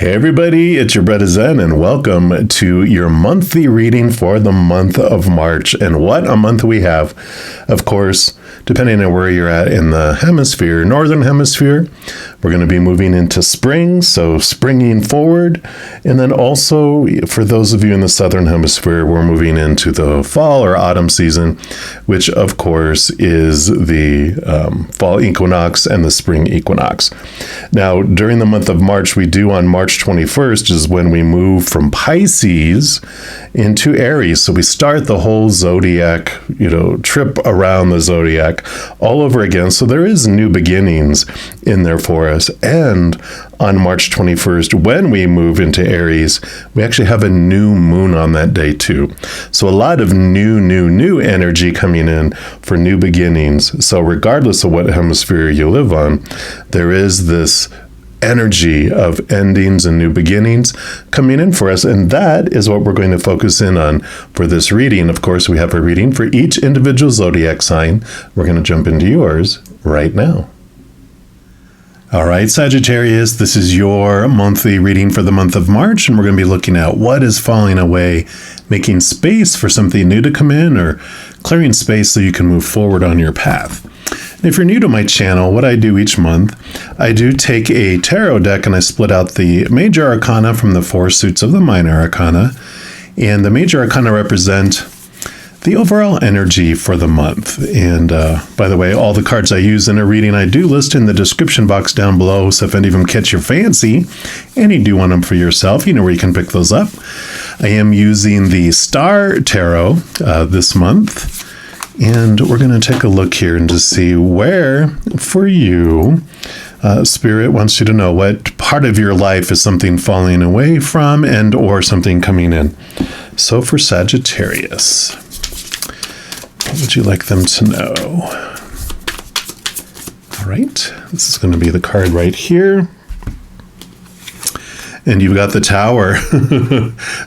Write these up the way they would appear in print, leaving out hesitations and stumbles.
Hey everybody, it's your bruddaZen and welcome to your monthly reading for the month of March. And what a month we have. Of course, depending on where you're at in the hemisphere, northern hemisphere, we're going to be moving into spring, so springing forward. And then also, for those of you in the southern hemisphere, we're moving into the fall or autumn season, which of course is the fall equinox and the spring equinox. Now, during the month of March, we do on March 21st is when we move from Pisces into Aries. So we start the whole zodiac, trip around the zodiac all over again. So there is new beginnings in there for us. And on March 21st, when we move into Aries, we actually have a new moon on that day too. So a lot of new energy coming in for new beginnings. So regardless of what hemisphere you live on, there is this energy of endings and new beginnings coming in for us. And that is what we're going to focus in on for this reading. Of course, we have a reading for each individual zodiac sign. We're going to jump into yours right now. All right, Sagittarius, this is your monthly reading for the month of March, and we're going to be looking at what is falling away, making space for something new to come in, or clearing space so you can move forward on your path. And if you're new to my channel, what I do each month, I do take a tarot deck and I split out the major arcana from the four suits of the minor arcana, and the major arcana represent the overall energy for the month. And by the way, all the cards I use in a reading, I do list in the description box down below. So if any of them catch your fancy and you do want them for yourself, you know where you can pick those up. I am using the Star Tarot this month. And we're going to take a look here and to see where, for you, Spirit wants you to know what part of your life is something falling away from and or something coming in. So for Sagittarius, what would you like them to know? All right, this is going to be the card right here. And you've got the Tower.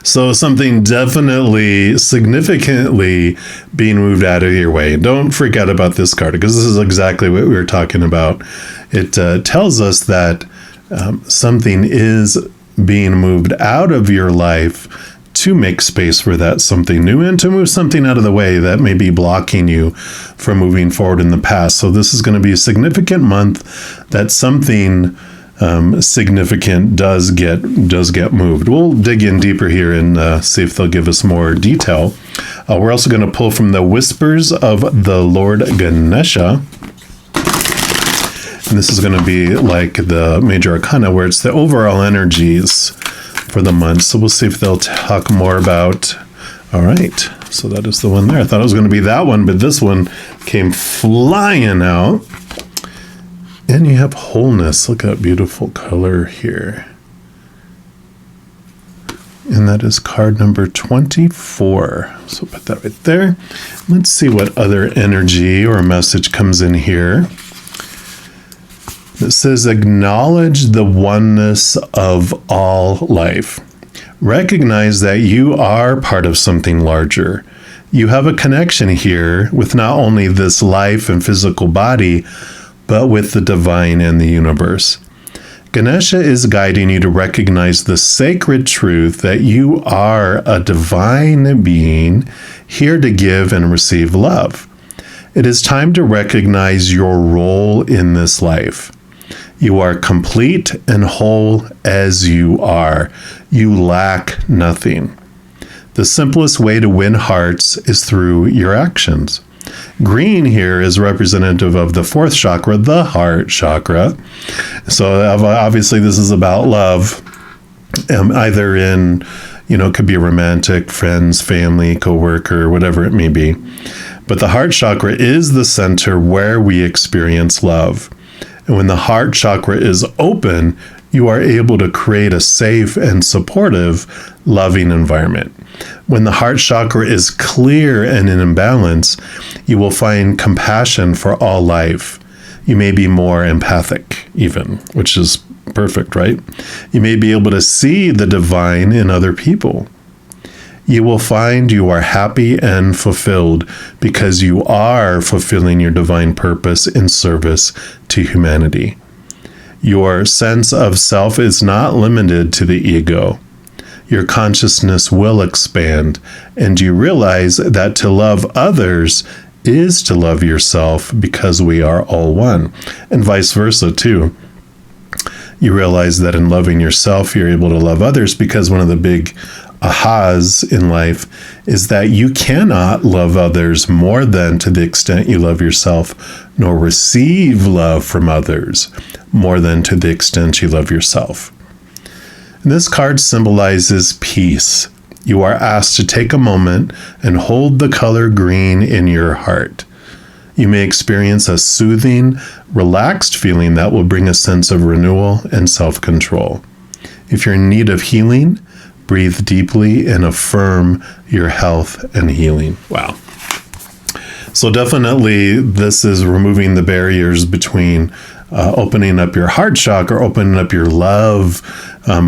So something definitely, significantly being moved out of your way. Don't freak out about this card, because this is exactly what we were talking about. It tells us that something is being moved out of your life to make space for that something new and to move something out of the way that may be blocking you from moving forward in the past. So this is going to be a significant month that something significant does get moved. We'll dig in deeper here and see if they'll give us more detail. We're also going to pull from the Whispers of the Lord Ganesha. And this is going to be like the major arcana, where it's the overall energies for the month. So we'll see if they'll talk more about. All right, so that is the one there. I thought it was going to be that one, but this one came flying out. And you have Wholeness. Look at that beautiful color here. And that is card number 24. So put that right there. Let's see what other energy or message comes in here. It says, acknowledge the oneness of all life. Recognize that you are part of something larger. You have a connection here with not only this life and physical body, but with the divine and the universe. Ganesha is guiding you to recognize the sacred truth that you are a divine being here to give and receive love. It is time to recognize your role in this life. You are complete and whole as you are. You lack nothing. The simplest way to win hearts is through your actions. Green here is representative of the fourth chakra, the heart chakra. So obviously this is about love, either in, could be romantic, friends, family, coworker, whatever it may be. But the heart chakra is the center where we experience love. And when the heart chakra is open, you are able to create a safe and supportive, loving environment. When the heart chakra is clear and in imbalance, you will find compassion for all life. You may be more empathic even, which is perfect, right? You may be able to see the divine in other people. You will find you are happy and fulfilled because you are fulfilling your divine purpose in service to humanity. Your sense of self is not limited to the ego. Your consciousness will expand, and you realize that to love others is to love yourself because we are all one, and vice versa too. You realize that in loving yourself, you're able to love others, because one of the big ahas in life is that you cannot love others more than to the extent you love yourself, nor receive love from others more than to the extent you love yourself. And this card symbolizes peace. You are asked to take a moment and hold the color green in your heart. You may experience a soothing, relaxed feeling that will bring a sense of renewal and self-control. If you're in need of healing, breathe deeply and affirm your health and healing. Wow. So definitely this is removing the barriers between opening up your heart chakra, opening up your love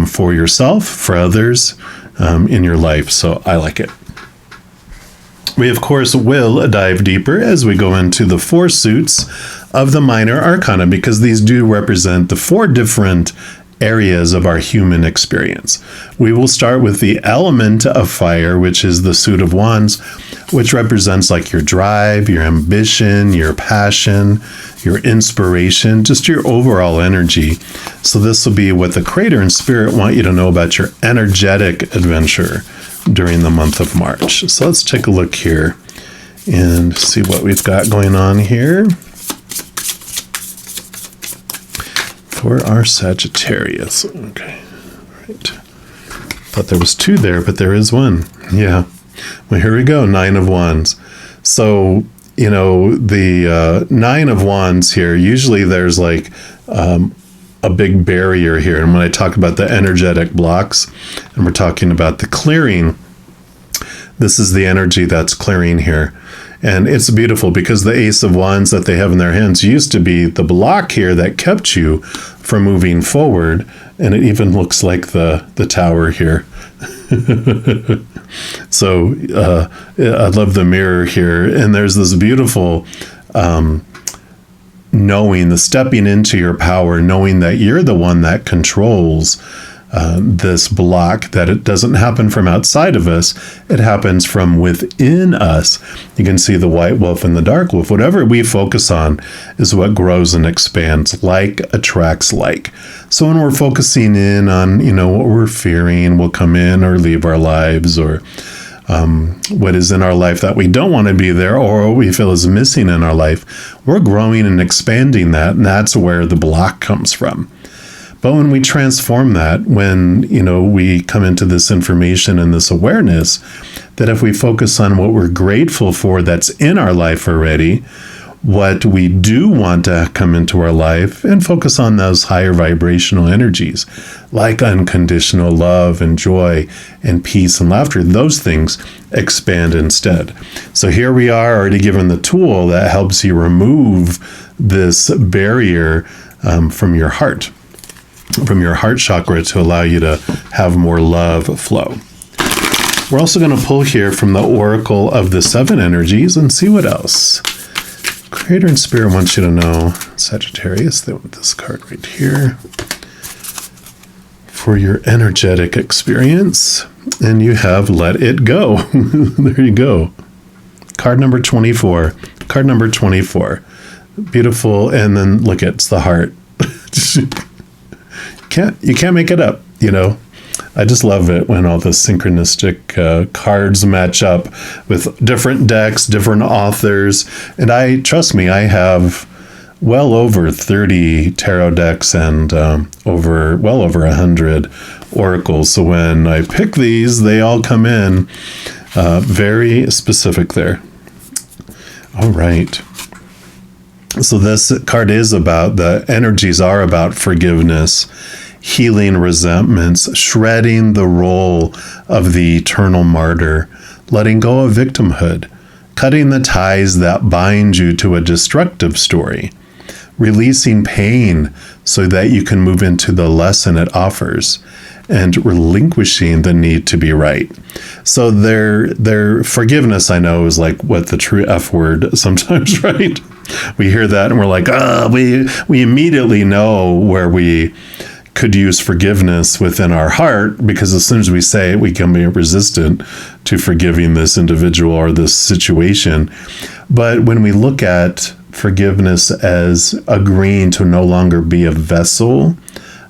for yourself, for others in your life. So I like it. We, of course, will dive deeper as we go into the 4 suits of the minor arcana, because these do represent the 4 different areas of our human experience. We will start with the element of fire, which is the suit of wands, which represents like your drive, your ambition, your passion, your inspiration, just your overall energy. So this will be what the Creator and Spirit want you to know about your energetic adventure during the month of March. So let's take a look here and see what we've got going on here for our Sagittarius. Okay, all right. Thought there was 2 there, but there is 1. Yeah. Well, here we go. 9 of Wands. So, you know, the 9 of Wands here, usually there's like a big barrier here. And when I talk about the energetic blocks, and we're talking about the clearing, this is the energy that's clearing here. And it's beautiful because the Ace of Wands that they have in their hands used to be the block here that kept you from moving forward. And it even looks like the tower here. So I love the mirror here. And there's this beautiful knowing, the stepping into your power, knowing that you're the one that controls this block, that it doesn't happen from outside of us, it happens from within us. You can see the white wolf and the dark wolf. Whatever we focus on is what grows and expands. Like attracts like. So when we're focusing in on, you know, what we're fearing will come in or leave our lives, or what is in our life that we don't want to be there, or what we feel is missing in our life, we're growing and expanding that, and that's where the block comes from. But when we transform that, when, you know, we come into this information and this awareness, that if we focus on what we're grateful for that's in our life already, what we do want to come into our life, and focus on those higher vibrational energies, like unconditional love and joy and peace and laughter, those things expand instead. So here we are already given the tool that helps you remove this barrier from your heart chakra, to allow you to have more love flow. We're also going to pull here from the Oracle of the 7 energies and see what else Creator and Spirit wants you to know. Sagittarius, they want this card right here for your energetic experience. And you have Let It Go. There you go. Card number 24. Card number 24. Beautiful. And then look, it's the heart. You can't make it up, you know. I just love it when all the synchronistic cards match up with different decks, different authors. And trust me, I have well over 30 tarot decks and well over 100 oracles. So when I pick these, they all come in very specific there. All right. So this card is about, the energies are about forgiveness, healing resentments, shredding the role of the eternal martyr, letting go of victimhood, cutting the ties that bind you to a destructive story, releasing pain so that you can move into the lesson it offers, and relinquishing the need to be right. So their forgiveness, I know, is like what the true F word sometimes, right? We hear that and we're like, we immediately know where we could use forgiveness within our heart, because as soon as we say it, we can be resistant to forgiving this individual or this situation. But when we look at forgiveness as agreeing to no longer be a vessel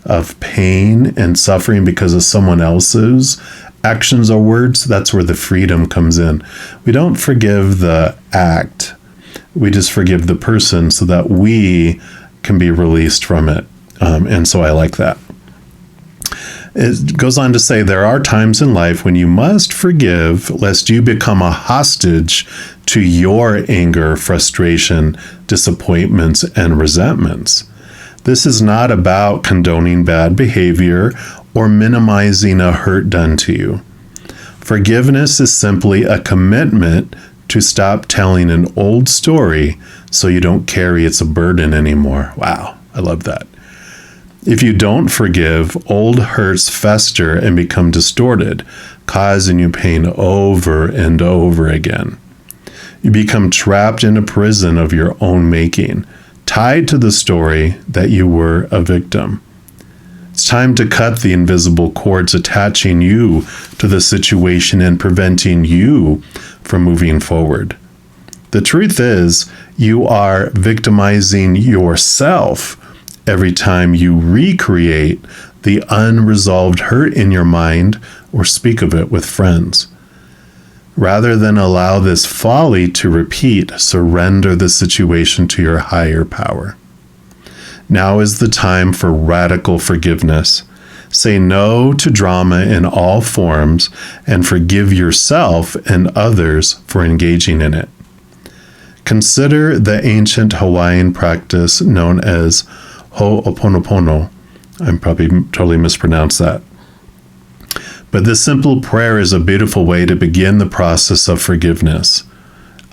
of pain and suffering because of someone else's actions or words, that's where the freedom comes in. We don't forgive the act. We just forgive the person so that we can be released from it. And so I like that. It goes on to say, there are times in life when you must forgive lest you become a hostage to your anger, frustration, disappointments, and resentments. This is not about condoning bad behavior or minimizing a hurt done to you. Forgiveness is simply a commitment to stop telling an old story so you don't carry its burden anymore. Wow, I love that. If you don't forgive, old hurts fester and become distorted, causing you pain over and over again. You become trapped in a prison of your own making, tied to the story that you were a victim. It's time to cut the invisible cords attaching you to the situation and preventing you from moving forward. The truth is, you are victimizing yourself every time you recreate the unresolved hurt in your mind or speak of it with friends. Rather than allow this folly to repeat, surrender the situation to your higher power. Now is the time for radical forgiveness. Say no to drama in all forms and forgive yourself and others for engaging in it. Consider the ancient Hawaiian practice known as Ho'oponopono. I'm probably totally mispronounced that. But this simple prayer is a beautiful way to begin the process of forgiveness.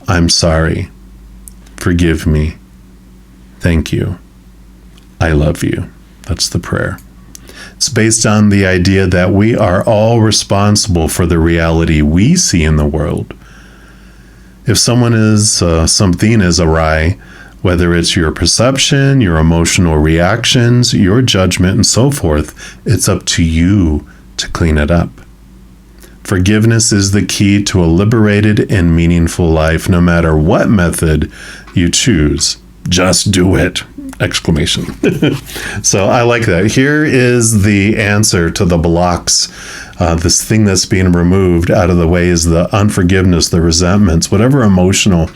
I'm sorry. Forgive me. Thank you. I love you. That's the prayer. It's based on the idea that we are all responsible for the reality we see in the world. If something is awry, whether it's your perception, your emotional reactions, your judgment, and so forth, it's up to you to clean it up. Forgiveness is the key to a liberated and meaningful life, no matter what method you choose. Just do it! Exclamation. So I like that. Here is the answer to the blocks. This thing that's being removed out of the way is the unforgiveness, the resentments, whatever emotional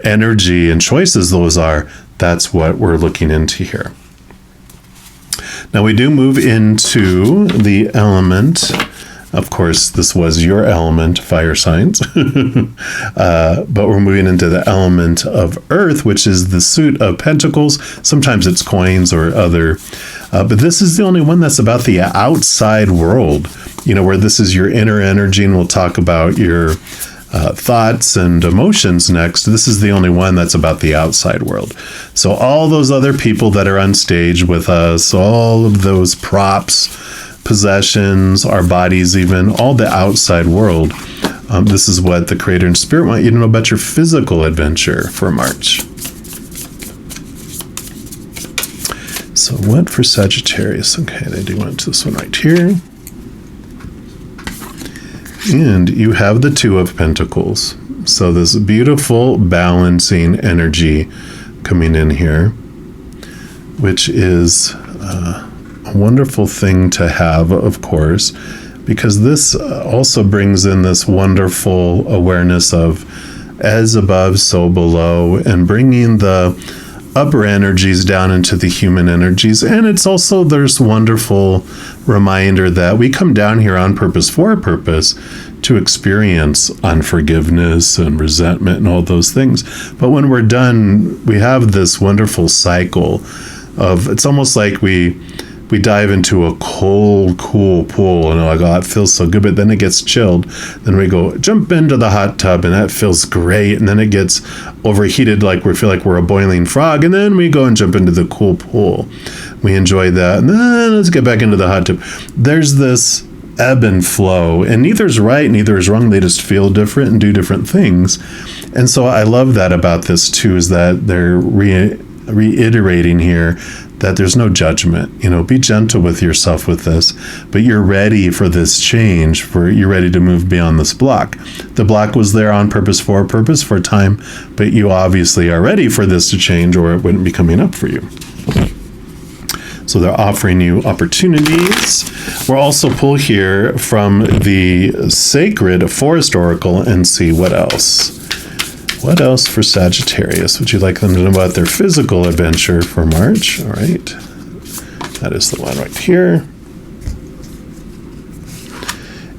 energy and choices those are. That's what we're looking into here. Now we do move into the element. Of course, this was your element, fire signs. But we're moving into the element of earth, which is the suit of pentacles. Sometimes it's coins or other. But this is the only one that's about the outside world, where this is your inner energy, and we'll talk about your thoughts and emotions next. This is the only one that's about the outside world. So all those other people that are on stage with us, all of those props, possessions, our bodies, even all the outside world. This is what the Creator and Spirit want you to know about your physical adventure for March. So what for Sagittarius? Okay, they do want this one right here. And you have the Two of Pentacles. So this beautiful balancing energy coming in here, which is a wonderful thing to have, of course, because this also brings in this wonderful awareness of as above, so below, and bringing the upper energies down into the human energies. And it's also this wonderful reminder that we come down here on purpose for a purpose to experience unforgiveness and resentment and all those things. But when we're done, we have this wonderful cycle of, it's almost like we dive into a cold, cool pool and like, oh, it feels so good, but then it gets chilled. Then we go jump into the hot tub and that feels great. And then it gets overheated, like we feel like we're a boiling frog. And then we go and jump into the cool pool. We enjoy that. And then let's get back into the hot tub. There's this ebb and flow, and neither is right, neither is wrong. They just feel different and do different things. And so I love that about this too, is that they're reiterating here that there's no judgment. Be gentle with yourself with this, but you're ready for this change, you're ready to move beyond this block. The block was there on purpose for a time, but you obviously are ready for this to change, or it wouldn't be coming up for you. So they're offering you opportunities. We'll also pull here from the Sacred Forest Oracle and see what else. What else for Sagittarius would you like them to know about their physical adventure for March? All right. That is the one right here.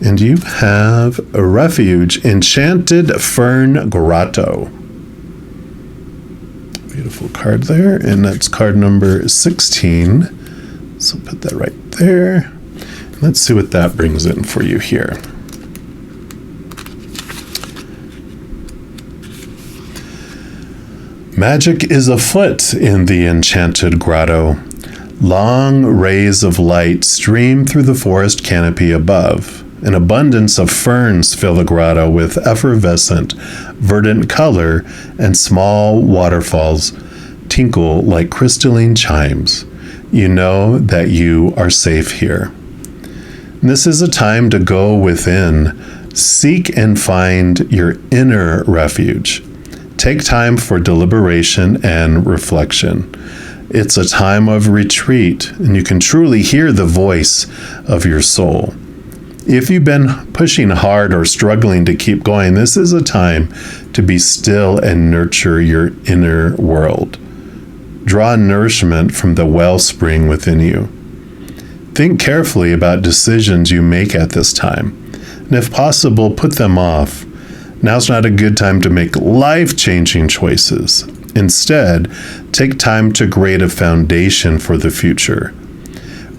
And you have a refuge, Enchanted Fern Grotto. Beautiful card there. And that's card number 16. So put that right there. Let's see what that brings in for you here. Magic is afoot in the enchanted grotto. Long rays of light stream through the forest canopy above. An abundance of ferns fill the grotto with effervescent, verdant color, and small waterfalls tinkle like crystalline chimes. You know that you are safe here. This is a time to go within, seek and find your inner refuge. Take time for deliberation and reflection. It's a time of retreat, and you can truly hear the voice of your soul. If you've been pushing hard or struggling to keep going, this is a time to be still and nurture your inner world. Draw nourishment from the wellspring within you. Think carefully about decisions you make at this time, and if possible, put them off. Now's not a good time to make life-changing choices. Instead, take time to create a foundation for the future.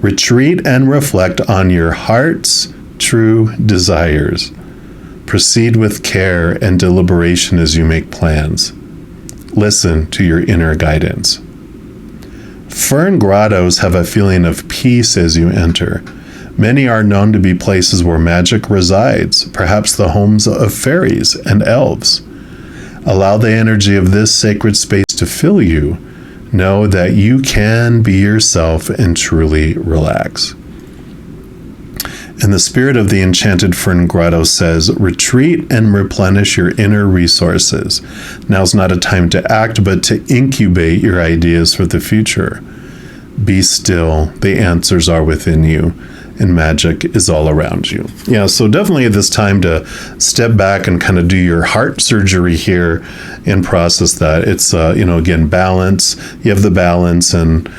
Retreat and reflect on your heart's true desires. Proceed with care and deliberation as you make plans. Listen to your inner guidance. Fern grottos have a feeling of peace as you enter. Many are known to be places where magic resides, perhaps the homes of fairies and elves. Allow the energy of this sacred space to fill you. Know that you can be yourself and truly relax. And the spirit of the Enchanted Fern Grotto says, retreat and replenish your inner resources. Now's not a time to act, but to incubate your ideas for the future. Be still. The answers are within you. And magic is all around you. Yeah, so definitely this time to step back and kind of do your heart surgery here and process that. It's, again, balance. You have the balance and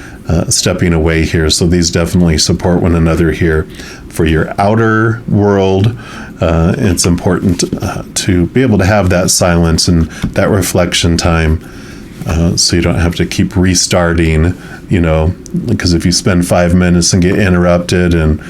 stepping away here. So these definitely support one another here. For your outer world, it's important to be able to have that silence and that reflection time. So you don't have to keep restarting, because if you spend 5 minutes and get interrupted and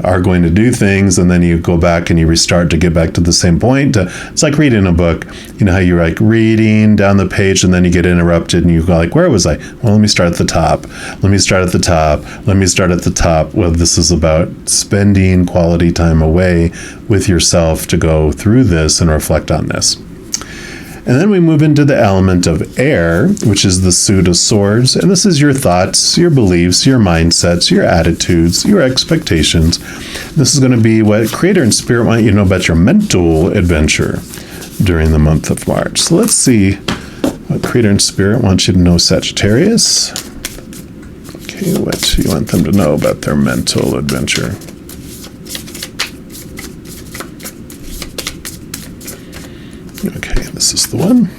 are going to do things, and then you go back and you restart to get back to the same point. It's like reading a book. You know how you're like reading down the page and then you get interrupted and you go like, where was I? Well, let me start at the top. Let me start at the top. Let me start at the top. Well, this is about spending quality time away with yourself to go through this and reflect on this. And then we move into the element of air, which is the suit of swords. And this is your thoughts, your beliefs, your mindsets, your attitudes, your expectations. This is going to be what Creator and Spirit want you to know about your mental adventure during the month of March. So let's see what Creator and Spirit want you to know, Sagittarius. Okay, what do you want them to know about their mental adventure? Okay, this is the one.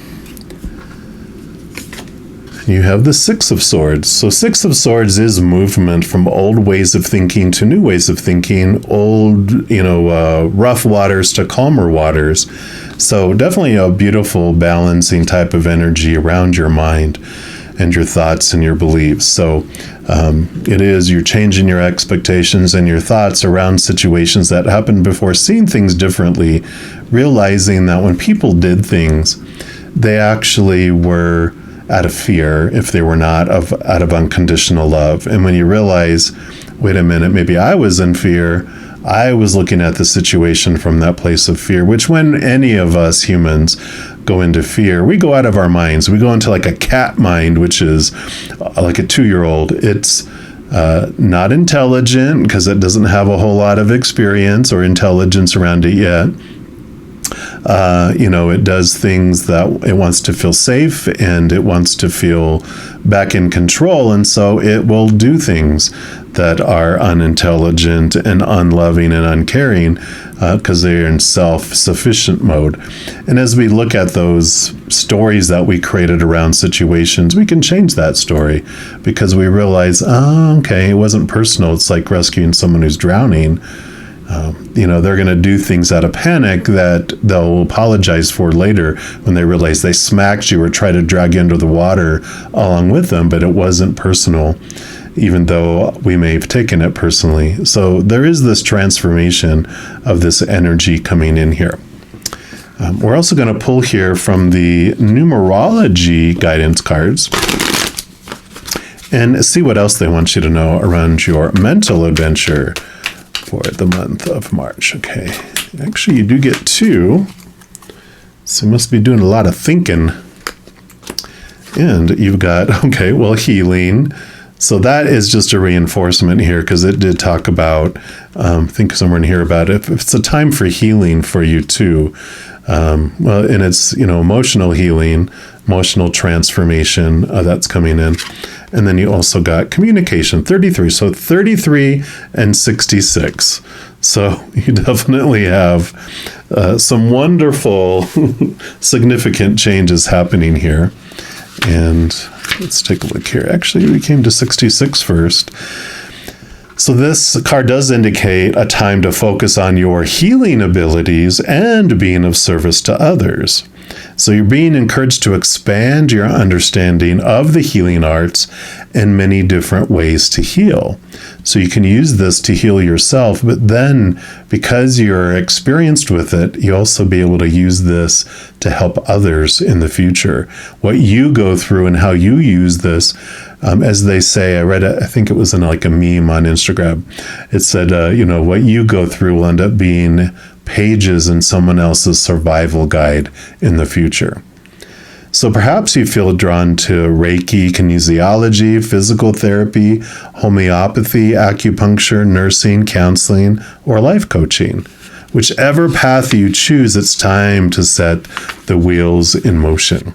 You have the Six of Swords. So Six of Swords is movement from old ways of thinking to new ways of thinking, old, rough waters to calmer waters. So definitely a beautiful balancing type of energy around your mind and your thoughts and your beliefs. So it is, you're changing your expectations and your thoughts around situations that happened before, seeing things differently, realizing that when people did things, they actually were out of fear if they were not out of unconditional love. And when you realize, wait a minute, maybe I was in fear, I was looking at the situation from that place of fear, which when any of us humans go into fear, we go out of our minds. We go into like a cat mind, which is like a 2-year-old. It's not intelligent because it doesn't have a whole lot of experience or intelligence around it yet. It does things that it wants to feel safe and it wants to feel back in control. And so it will do things that are unintelligent and unloving and uncaring because they're in self-sufficient mode. And as we look at those stories that we created around situations, we can change that story because we realize, okay, it wasn't personal. It's like rescuing someone who's drowning. They're going to do things out of panic that they'll apologize for later when they realize they smacked you or tried to drag you into the water along with them, but it wasn't personal, even though we may have taken it personally. So there is this transformation of this energy coming in here. We're also going to pull here from the numerology guidance cards and see what else they want you to know around your mental adventure for the month of March. Okay, actually you do get 2, so you must be doing a lot of thinking. And you've got, healing. So that is just a reinforcement here because it did talk about, I think somewhere in here about if it's a time for healing for you too. And it's, emotional healing, emotional transformation that's coming in. And then you also got communication, 33. So 33 and 66. So you definitely have some wonderful, significant changes happening here. And let's take a look here. Actually, we came to 66 first. So this card does indicate a time to focus on your healing abilities and being of service to others. So you're being encouraged to expand your understanding of the healing arts and many different ways to heal. So you can use this to heal yourself, but then because you're experienced with it, you also be able to use this to help others in the future. What you go through and how you use this, as they say, I read it, I think it was in like a meme on Instagram. It said, what you go through will end up being pages in someone else's survival guide in the future. So perhaps you feel drawn to Reiki, kinesiology, physical therapy, homeopathy, acupuncture, nursing, counseling, or life coaching. Whichever path you choose, it's time to set the wheels in motion.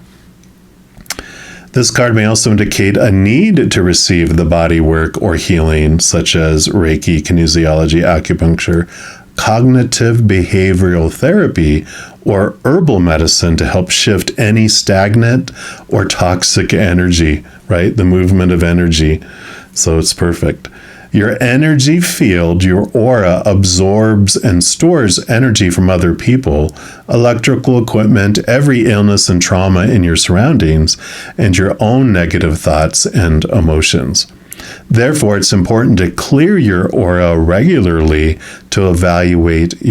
This card may also indicate a need to receive the body work or healing, such as Reiki, kinesiology, acupuncture, cognitive behavioral therapy, or herbal medicine to help shift any stagnant or toxic energy, right? The movement of energy. So it's perfect. Your energy field, your aura, absorbs and stores energy from other people, electrical equipment, every illness and trauma in your surroundings, and your own negative thoughts and emotions. Therefore, it's important to clear your aura regularly to elevate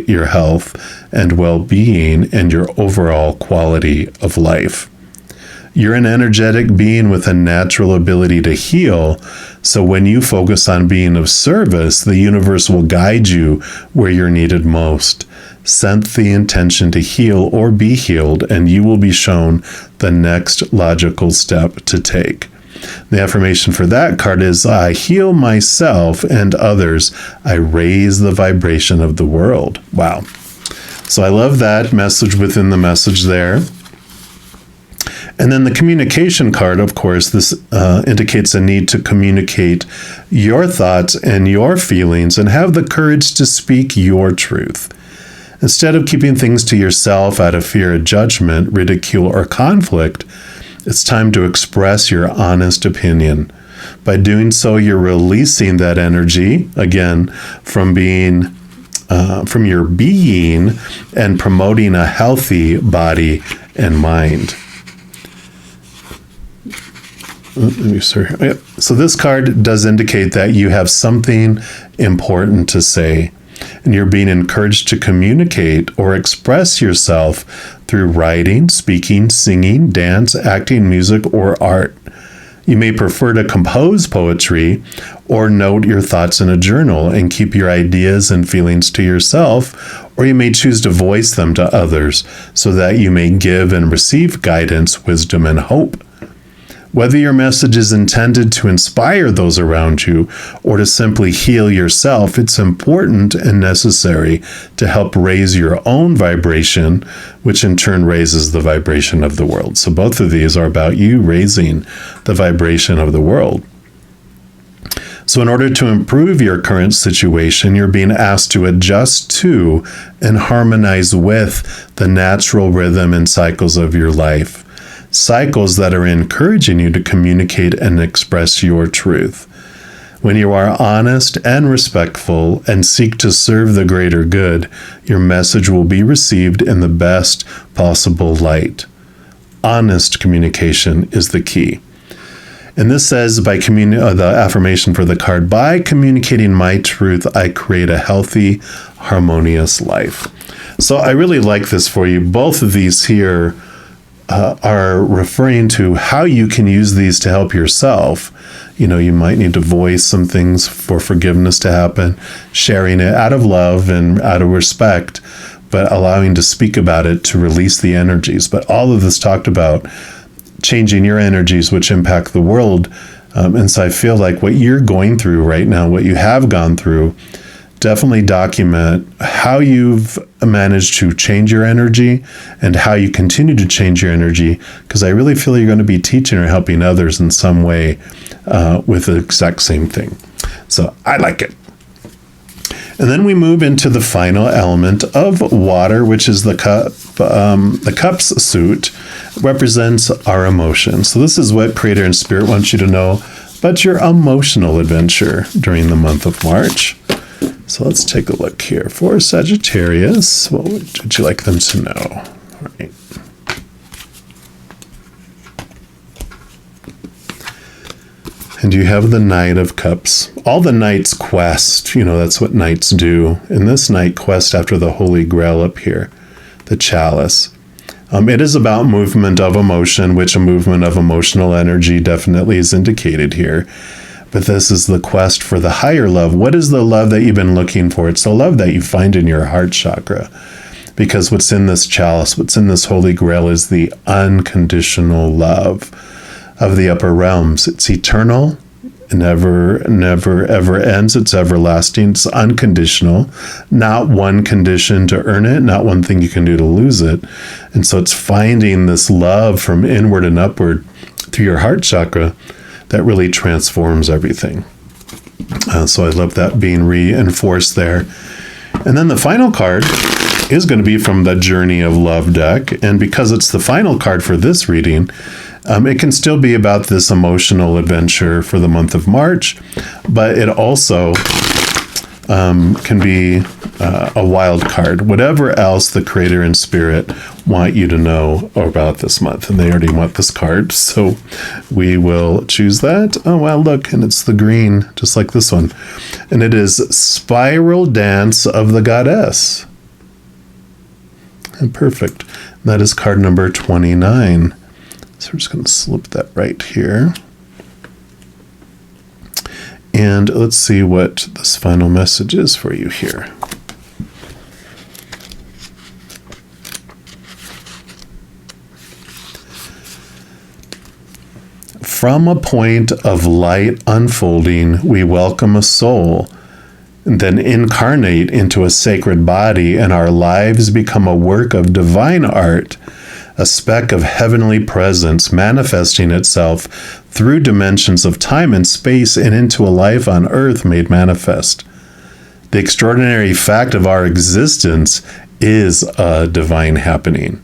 your health and well-being and your overall quality of life. You're an energetic being with a natural ability to heal, so when you focus on being of service, the universe will guide you where you're needed most. Set the intention to heal or be healed, and you will be shown the next logical step to take. The affirmation for that card is, I heal myself and others. I raise the vibration of the world. Wow. So I love that message within the message there. And then the communication card, of course, this indicates a need to communicate your thoughts and your feelings and have the courage to speak your truth. Instead of keeping things to yourself out of fear of judgment, ridicule, or conflict, it's time to express your honest opinion. By doing so, you're releasing that energy, again, from your being and promoting a healthy body and mind. So this card does indicate that you have something important to say, and you're being encouraged to communicate or express yourself through writing, speaking, singing, dance, acting, music, or art. You may prefer to compose poetry or note your thoughts in a journal and keep your ideas and feelings to yourself, or you may choose to voice them to others so that you may give and receive guidance, wisdom, and hope. Whether your message is intended to inspire those around you or to simply heal yourself, it's important and necessary to help raise your own vibration, which in turn raises the vibration of the world. So both of these are about you raising the vibration of the world. So in order to improve your current situation, you're being asked to adjust to and harmonize with the natural rhythm and cycles of your life. Cycles that are encouraging you to communicate and express your truth. When you are honest and respectful and seek to serve the greater good, your message will be received in the best possible light. Honest communication is the key. And this says, the affirmation for the card, by communicating my truth, I create a healthy, harmonious life. So I really like this for you. Both of these here are referring to how you can use these to help yourself. You know, you might need to voice some things for forgiveness to happen, sharing it out of love and out of respect, but allowing to speak about it to release the energies. But all of this talked about changing your energies, which impact the world. And so I feel like what you're going through right now, what you have gone through, definitely document how you've managed to change your energy and how you continue to change your energy, because I really feel you're going to be teaching or helping others in some way with the exact same thing. So I like it. And then we move into the final element of water, which is the cup. The cup's suit represents our emotions. So this is what Creator and Spirit wants you to know about your emotional adventure during the month of March. So let's take a look here. For Sagittarius, what would you like them to know? All right. And you have the Knight of Cups. All the knights quest, that's what knights do. And this knight quest after the Holy Grail up here, the chalice. It is about movement of emotion, which a movement of emotional energy definitely is indicated here. But this is the quest for the higher love. What is the love that you've been looking for? It's the love that you find in your heart chakra. Because what's in this chalice, what's in this Holy Grail is the unconditional love of the upper realms. It's eternal, never, ever ends. It's everlasting. It's unconditional. Not one condition to earn it, not one thing you can do to lose it. And so it's finding this love from inward and upward through your heart chakra that really transforms everything. So I love that being reinforced there. And then the final card is going to be from the Journey of Love deck. And because it's the final card for this reading, it can still be about this emotional adventure for the month of March, but it also can be a wild card. Whatever else the Creator and Spirit want you to know about this month. And they already want this card, so we will choose that. Oh, wow, look, and it's the green, just like this one. And it is Spiral Dance of the Goddess. And perfect. That is card number 29. So we're just going to slip that right here. And let's see what this final message is for you here. From a point of light unfolding, we welcome a soul, and then incarnate into a sacred body, and our lives become a work of divine art, a speck of heavenly presence manifesting itself through dimensions of time and space and into a life on earth made manifest. The extraordinary fact of our existence is a divine happening.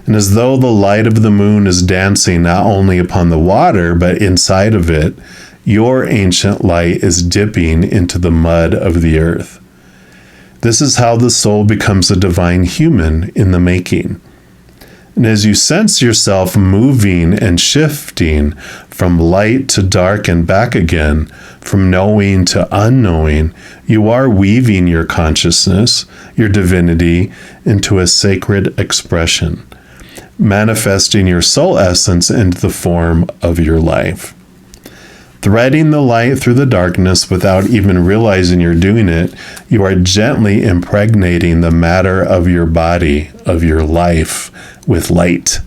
And as though the light of the moon is dancing not only upon the water, but inside of it, your ancient light is dipping into the mud of the earth. This is how the soul becomes a divine human in the making. And as you sense yourself moving and shifting from light to dark and back again, from knowing to unknowing, you are weaving your consciousness, your divinity, into a sacred expression. manifesting your soul essence into the form of your life. Threading the light through the darkness without even realizing you're doing it, you are gently impregnating the matter of your body, of your life, with light.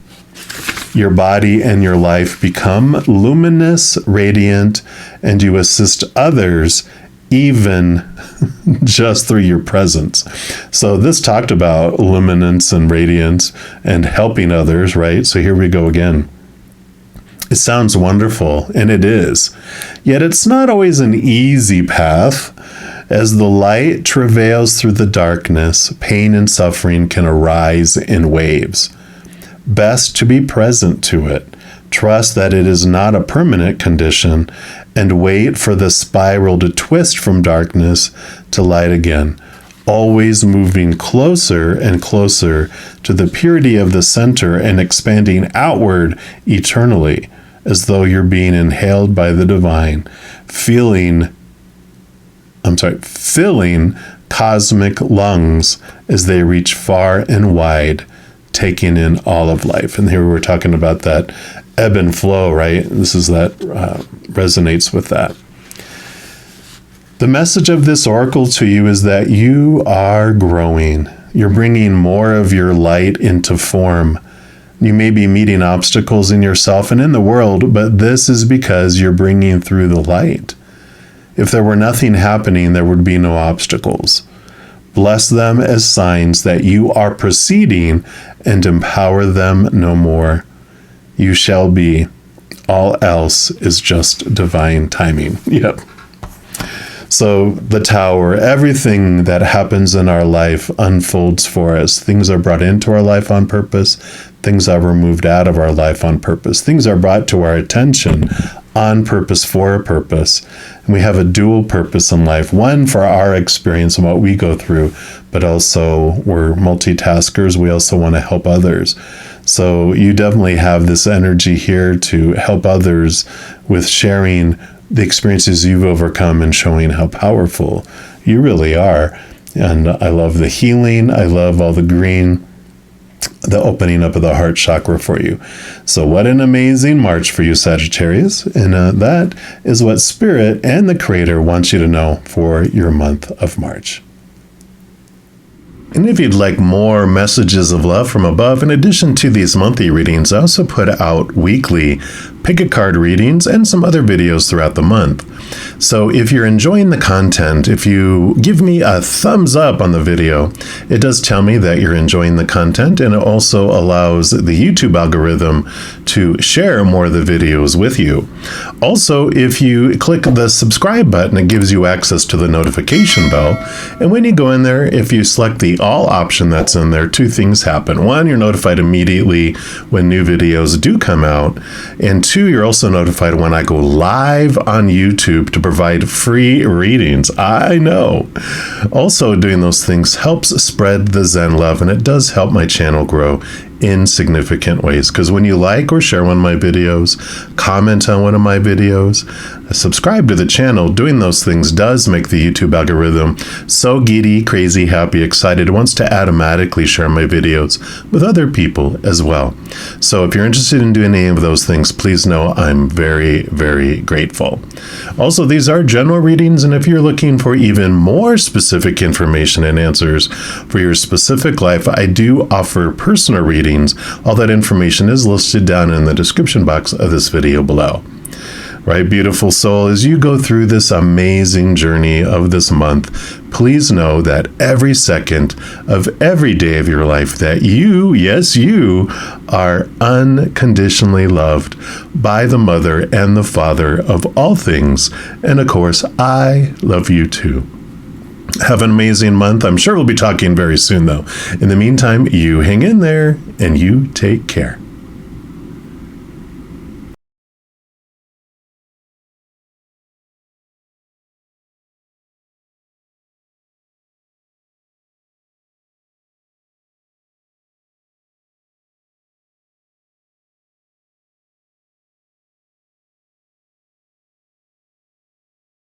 Your body and your life become luminous, radiant, and you assist others even just through your presence. So this talked about luminance and radiance and helping others, right? So here we go again. It sounds wonderful, and it is. Yet it's not always an easy path. As the light travails through the darkness, pain and suffering can arise in waves. Best to be present to it. Trust that it is not a permanent condition, and wait for the spiral to twist from darkness to light again, always moving closer and closer to the purity of the center and expanding outward eternally, as though you're being inhaled by the divine, filling cosmic lungs as they reach far and wide, taking in all of life. And here we're talking about that ebb and flow, right? This is that resonates with that. The message of this oracle to you is that you are growing. You're bringing more of your light into form. You may be meeting obstacles in yourself and in the world, but this is because you're bringing through the light. If there were nothing happening, there would be no obstacles. Bless them as signs that you are proceeding and empower them no more. You shall be. All else is just divine timing. Yep. So the Tower, everything that happens in our life unfolds for us. Things are brought into our life on purpose. Things are removed out of our life on purpose. Things are brought to our attention on purpose for a purpose. And we have a dual purpose in life, one for our experience and what we go through, but also we're multitaskers. We also want to help others. So you definitely have this energy here to help others with sharing the experiences you've overcome and showing how powerful you really are. And I love the healing. I love all the green, the opening up of the heart chakra for you. So what an amazing March for you, Sagittarius. And that is what Spirit and the Creator wants you to know for your month of March. And if you'd like more messages of love from above, in addition to these monthly readings, I also put out weekly pick-a-card readings and some other videos throughout the month. So if you're enjoying the content, if you give me a thumbs up on the video, it does tell me that you're enjoying the content, and it also allows the YouTube algorithm to share more of the videos with you. Also, if you click the subscribe button, it gives you access to the notification bell. And when you go in there, if you select the all option that's in there, two things happen. One, you're notified immediately when new videos do come out. And two, you're also notified when I go live on YouTube to provide free readings. I know. Also, doing those things helps spread the Zen love, and it does help my channel grow in significant ways. Because when you like or share one of my videos, comment on one of my videos, subscribe to the channel, doing those things does make the YouTube algorithm so giddy, crazy, happy, excited, it wants to automatically share my videos with other people as well. So if you're interested in doing any of those things, please know I'm very, very grateful. Also, these are general readings, and if you're looking for even more specific information and answers for your specific life, I do offer personal readings. All that information is listed down in the description box of this video below. Right, beautiful soul, as you go through this amazing journey of this month, please know that every second of every day of your life that you, yes, you, are unconditionally loved by the Mother and the Father of all things. And of course, I love you too. Have an amazing month. I'm sure we'll be talking very soon, though. In the meantime, you hang in there and you take care.